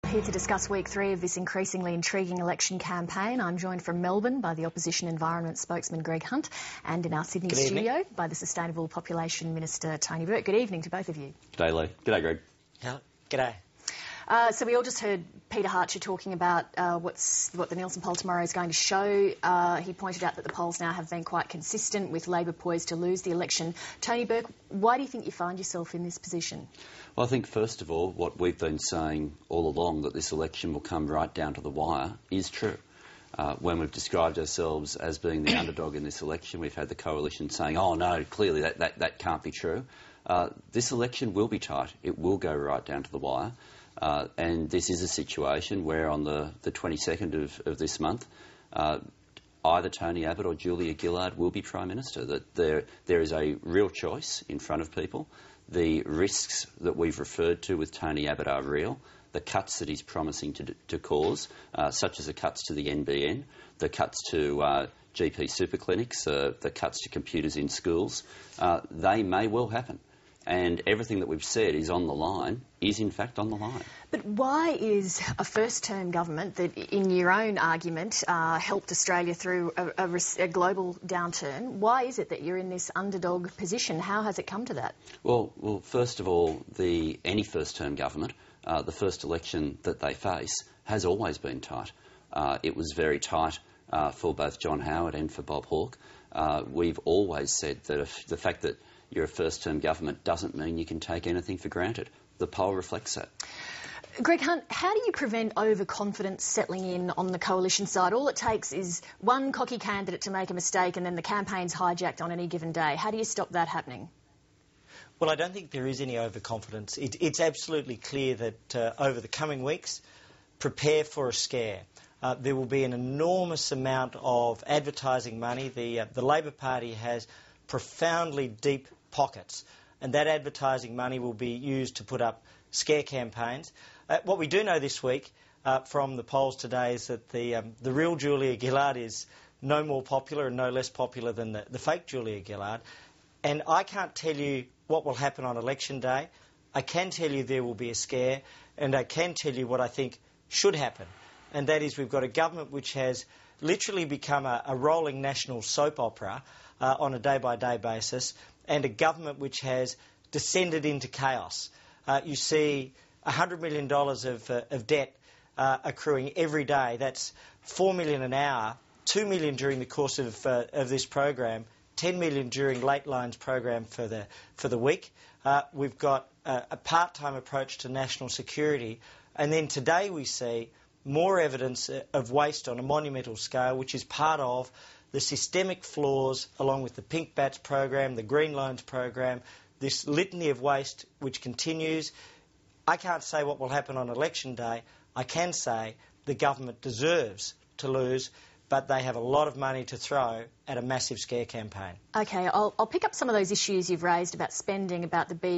Here to discuss week 3 of this increasingly intriguing election campaign, I'm joined from Melbourne by the Opposition Environment Spokesman Greg Hunt and in our Sydney studio by the Sustainable Population Minister Tony Burke. Good evening to both of you. G'day, Lee. G'day, Greg. G'day. So we all just heard Peter Hartcher talking about what the Nielsen poll tomorrow is going to show. He pointed out that the polls now have been quite consistent with Labor poised to lose the election. Tony Burke, why do you think you find yourself in this position? Well, I think, first of all, what we've been saying all along, that this election will come right down to the wire, is true. When we've described ourselves as being the underdog in this election, we've had the coalition saying, oh, no, clearly that can't be true. This election will be tight. It will go right down to the wire. And this is a situation where on the 22nd of this month, either Tony Abbott or Julia Gillard will be Prime Minister. That there is a real choice in front of people. The risks that we've referred to with Tony Abbott are real. The cuts that he's promising to cause, such as the cuts to the NBN, the cuts to GP super clinics, the cuts to computers in schools, they may well happen. And everything that we've said is on the line, is in fact on the line. But why is a first-term government that, in your own argument, helped Australia through a global downturn, why is it that you're in this underdog position? How has it come to that? Well, first of all, any first-term government, the first election that they face has always been tight. It was very tight for both John Howard and for Bob Hawke. We've always said that the fact that you're a first-term government doesn't mean you can take anything for granted. The poll reflects that. Greg Hunt, how do you prevent overconfidence settling in on the coalition side? All it takes is one cocky candidate to make a mistake and then the campaign's hijacked on any given day. How do you stop that happening? Well, I don't think there is any overconfidence. It's absolutely clear that over the coming weeks, prepare for a scare. There will be an enormous amount of advertising money. The Labor Party has profoundly deep pockets, and that advertising money will be used to put up scare campaigns. What we do know this week from the polls today is that the real Julia Gillard is no more popular and no less popular than the fake Julia Gillard. And I can't tell you what will happen on election day. I can tell you there will be a scare, and I can tell you what I think should happen. And that is, we've got a government which has literally become a rolling national soap opera on a day-by-day basis, and a government which has descended into chaos. You see $100 million of debt accruing every day. That's $4 million an hour, $2 million during the course of this program, $10 million during Late Lines program for the week. We've got a part-time approach to national security, and then today we see more evidence of waste on a monumental scale, which is part of the systemic flaws, along with the Pink Bats program, the Green Loans program, this litany of waste which continues. I can't say what will happen on election day. I can say the government deserves to lose, but they have a lot of money to throw at a massive scare campaign. OK, I'll pick up some of those issues you've raised about spending, about the BR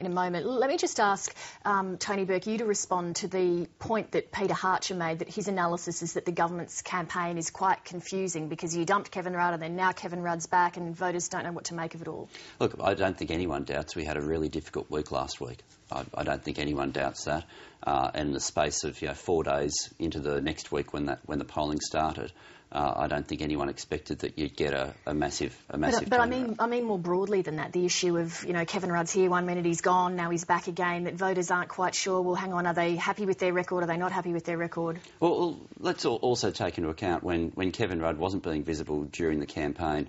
in a moment. Let me just ask Tony Burke, you to respond to the point that Peter Hartcher made, that his analysis is that the government's campaign is quite confusing because you dumped Kevin Rudd and then now Kevin Rudd's back and voters don't know what to make of it all. Look, I don't think anyone doubts we had a really difficult week last week. I don't think anyone doubts that. And in the space of 4 days into the next week when the polling started, I don't think anyone expected that you'd get a massive But I mean more broadly than that, the issue of, Kevin Rudd's here, 1 minute he's gone, now he's back again, that voters aren't quite sure, well, hang on, are they happy with their record, are they not happy with their record? Well, let's also take into account when Kevin Rudd wasn't being visible during the campaign,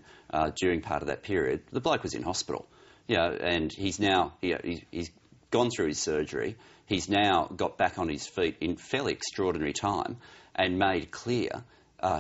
during part of that period, the bloke was in hospital. And he's now, he's gone through his surgery, he's now got back on his feet in fairly extraordinary time and made clear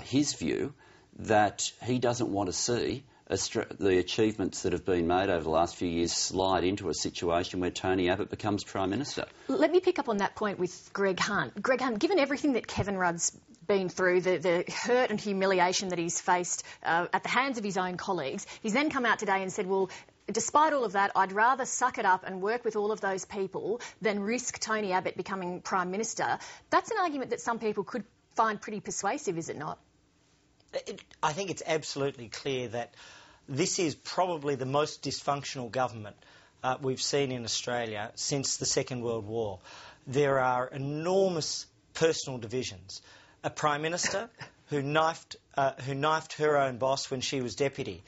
his view that he doesn't want to see the achievements that have been made over the last few years slide into a situation where Tony Abbott becomes Prime Minister. Let me pick up on that point with Greg Hunt. Greg Hunt, given everything that Kevin Rudd's been through, the hurt and humiliation that he's faced at the hands of his own colleagues, he's then come out today and said, well, despite all of that, I'd rather suck it up and work with all of those people than risk Tony Abbott becoming Prime Minister. That's an argument that some people could find pretty persuasive, is it not? I think it's absolutely clear that this is probably the most dysfunctional government we've seen in Australia since the Second World War. there are enormous personal divisions. A Prime Minister who knifed her own boss when she was deputy.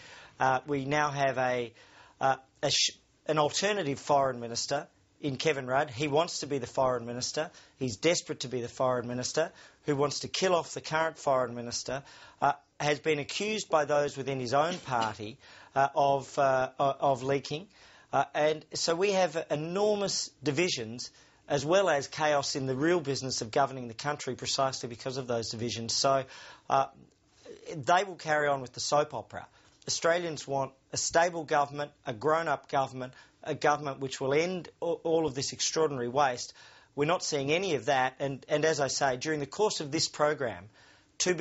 We now have an alternative foreign minister in Kevin Rudd. He wants to be the foreign minister. He's desperate to be the foreign minister, who wants to kill off the current foreign minister, has been accused by those within his own party of leaking. And so we have enormous divisions as well as chaos in the real business of governing the country precisely because of those divisions. So they will carry on with the soap opera. Australians want a stable government, a grown-up government, a government which will end all of this extraordinary waste. We're not seeing any of that, and as I say, during the course of this program, $2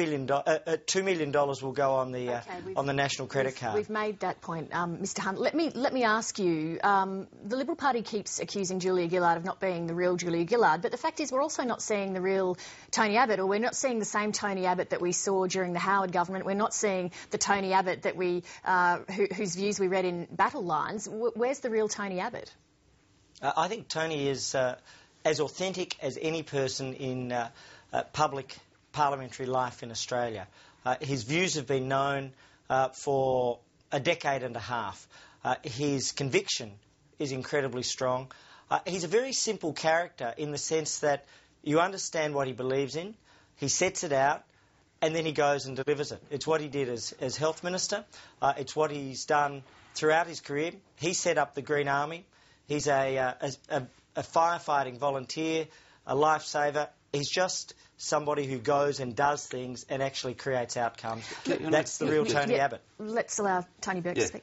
million will go on the national credit card. We've made that point, Mr. Hunt. Let me ask you. The Liberal Party keeps accusing Julia Gillard of not being the real Julia Gillard, but the fact is we're also not seeing the real Tony Abbott, or we're not seeing the same Tony Abbott that we saw during the Howard government. We're not seeing the Tony Abbott that whose views we read in battle lines. Where's the real Tony Abbott? I think Tony is as authentic as any person in public parliamentary life in Australia. His views have been known for a decade and a half. His conviction is incredibly strong. He's a very simple character in the sense that you understand what he believes in, he sets it out, and then he goes and delivers it. It's what he did as Health Minister. It's what he's done throughout his career. He set up the Green Army. He's a firefighting volunteer, a lifesaver. He's just somebody who goes and does things and actually creates outcomes. That's the real Tony Abbott. Let's allow Tony Burke to speak.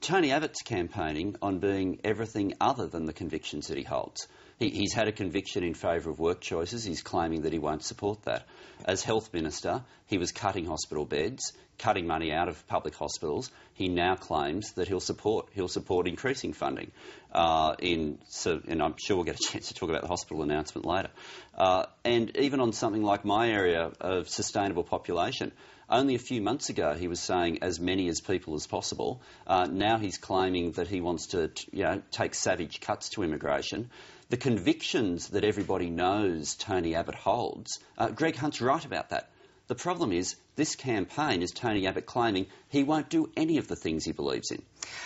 Tony Abbott's campaigning on being everything other than the convictions that he holds. He's had a conviction in favour of work choices. He's claiming that he won't support that. As Health Minister, he was cutting hospital beds, cutting money out of public hospitals. He now claims that he'll support increasing funding. And I'm sure we'll get a chance to talk about the hospital announcement later. And even on something like my area of sustainable population, only a few months ago he was saying as many as people as possible. Now he's claiming that he wants to take savage cuts to immigration. The convictions that everybody knows Tony Abbott holds, Greg Hunt's right about that. The problem is this campaign is Tony Abbott claiming he won't do any of the things he believes in.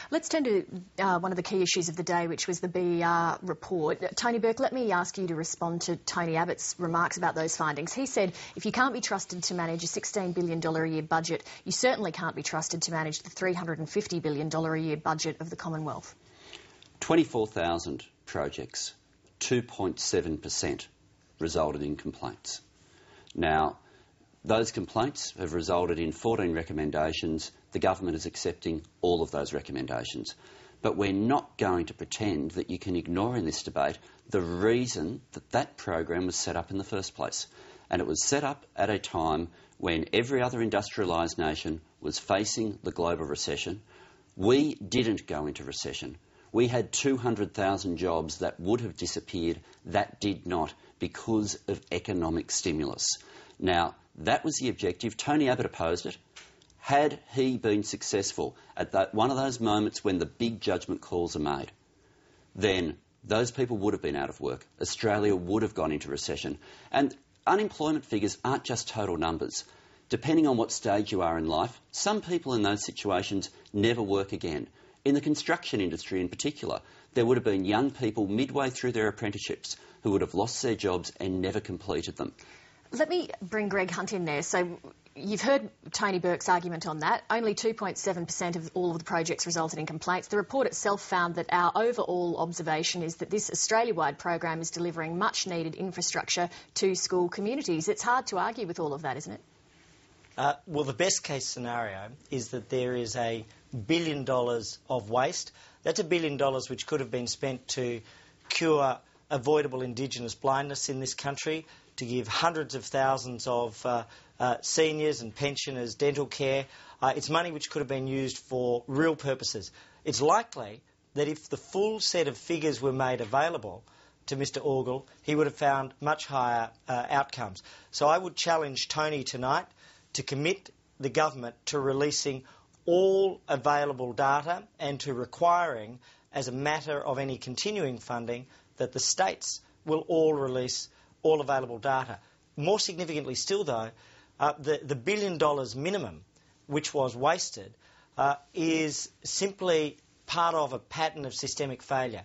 Let's turn to one of the key issues of the day, which was the BER report. Tony Burke, let me ask you to respond to Tony Abbott's remarks about those findings. He said, if you can't be trusted to manage a $16 billion a year budget, you certainly can't be trusted to manage the $350 billion a year budget of the Commonwealth. 24,000 projects, 2.7% resulted in complaints. Now, those complaints have resulted in 14 recommendations. The government is accepting all of those recommendations. But we're not going to pretend that you can ignore in this debate the reason that that program was set up in the first place. And it was set up at a time when every other industrialised nation was facing the global recession. We didn't go into recession. We had 200,000 jobs that would have disappeared. That did not, because of economic stimulus. Now, that was the objective. Tony Abbott opposed it. Had he been successful at one of those moments when the big judgment calls are made, then those people would have been out of work. Australia would have gone into recession. And unemployment figures aren't just total numbers. Depending on what stage you are in life, some people in those situations never work again. In the construction industry in particular, there would have been young people midway through their apprenticeships who would have lost their jobs and never completed them. Let me bring Greg Hunt in there. So you've heard Tony Burke's argument on that. Only 2.7% of all of the projects resulted in complaints. The report itself found that our overall observation is that this Australia-wide program is delivering much-needed infrastructure to school communities. It's hard to argue with all of that, isn't it? Well, the best-case scenario is that there is $1 billion of waste. That's $1 billion which could have been spent to cure avoidable Indigenous blindness in this country, to give hundreds of thousands of seniors and pensioners dental care. It's money which could have been used for real purposes. It's likely that if the full set of figures were made available to Mr Orgel, he would have found much higher outcomes. So I would challenge Tony tonight to commit the government to releasing all available data and to requiring, as a matter of any continuing funding, that the states will all release all available data. More significantly still, though, the $1 billion minimum, which was wasted, is simply part of a pattern of systemic failure.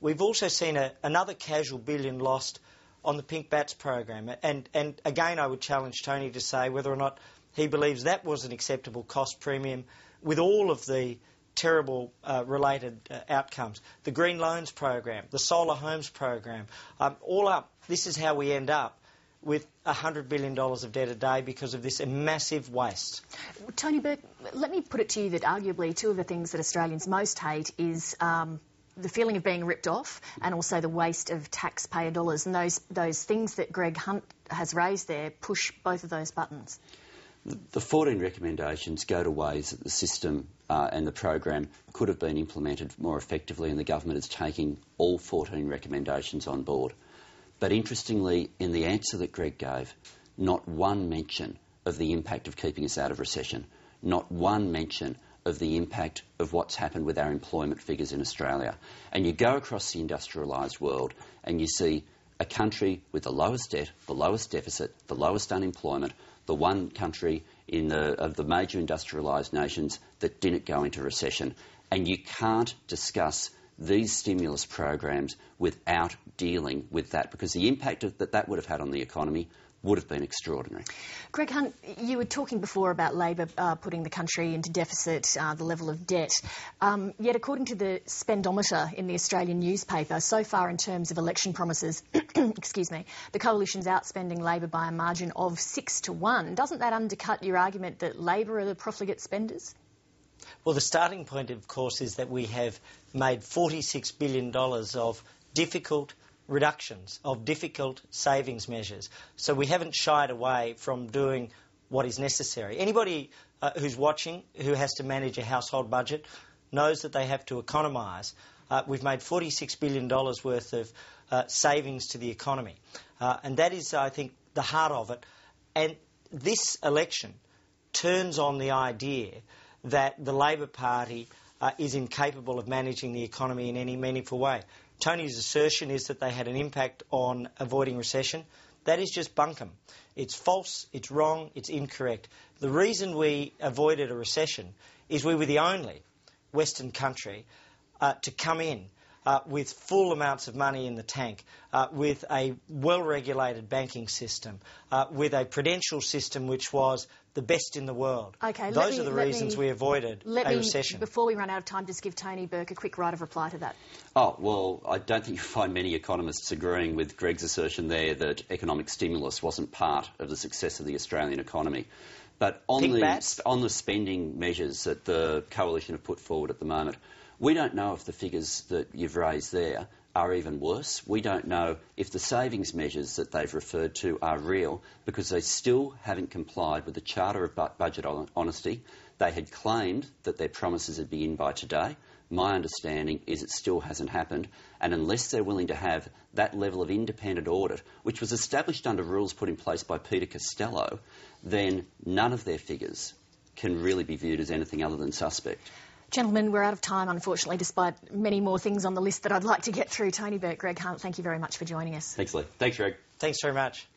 We've also seen another casual billion lost on the Pink Bats program. And again, I would challenge Tony to say whether or not he believes that was an acceptable cost premium with all of the terrible related outcomes. The Green Loans program, the Solar Homes program, all up, this is how we end up with $100 billion of debt a day because of this massive waste. Tony Burke, let me put it to you that arguably two of the things that Australians most hate is the feeling of being ripped off and also the waste of taxpayer dollars. And those things that Greg Hunt has raised there push both of those buttons. The 14 recommendations go to ways that the system and the program could have been implemented more effectively, and the government is taking all 14 recommendations on board. But interestingly, in the answer that Greg gave, not one mention of the impact of keeping us out of recession, not one mention of the impact of what's happened with our employment figures in Australia. And you go across the industrialised world and you see a country with the lowest debt, the lowest deficit, the lowest unemployment, the one country of the major industrialised nations that didn't go into recession. And you can't discuss these stimulus programs without dealing with that, because the impact that would have had on the economy would have been extraordinary. Greg Hunt, you were talking before about Labor putting the country into deficit, the level of debt. Yet according to the Spendometer in the Australian newspaper, so far in terms of election promises, excuse me, the coalition's outspending Labor by a margin of 6-1. Doesn't that undercut your argument that Labor are the profligate spenders? Well, the starting point, of course, is that we have made $46 billion of difficult reductions, of difficult savings measures. So we haven't shied away from doing what is necessary. Anybody who's watching, who has to manage a household budget, knows that they have to economise. We've made $46 billion worth of savings to the economy. And that is, I think, the heart of it. And this election turns on the idea that the Labor Party is incapable of managing the economy in any meaningful way. Tony's assertion is that they had an impact on avoiding recession. That is just bunkum. It's false, it's wrong, it's incorrect. The reason we avoided a recession is we were the only Western country to come in with full amounts of money in the tank, with a well-regulated banking system, with a prudential system which was the best in the world. Okay, Those are the reasons we avoided a recession. Before we run out of time, just give Tony Burke a quick right of reply to that. Oh, well, I don't think you'll find many economists agreeing with Greg's assertion there that economic stimulus wasn't part of the success of the Australian economy. But on the spending measures that the coalition have put forward at the moment, we don't know if the figures that you've raised there are even worse. We don't know if the savings measures that they've referred to are real, because they still haven't complied with the Charter of Budget Honesty. They had claimed that their promises would be in by today. My understanding is it still hasn't happened, and unless they're willing to have that level of independent audit, which was established under rules put in place by Peter Costello, then none of their figures can really be viewed as anything other than suspect. Gentlemen, we're out of time, unfortunately, despite many more things on the list that I'd like to get through. Tony Burke, Greg Hunt, thank you very much for joining us. Thanks, Lee. Thanks, Greg. Thanks very much.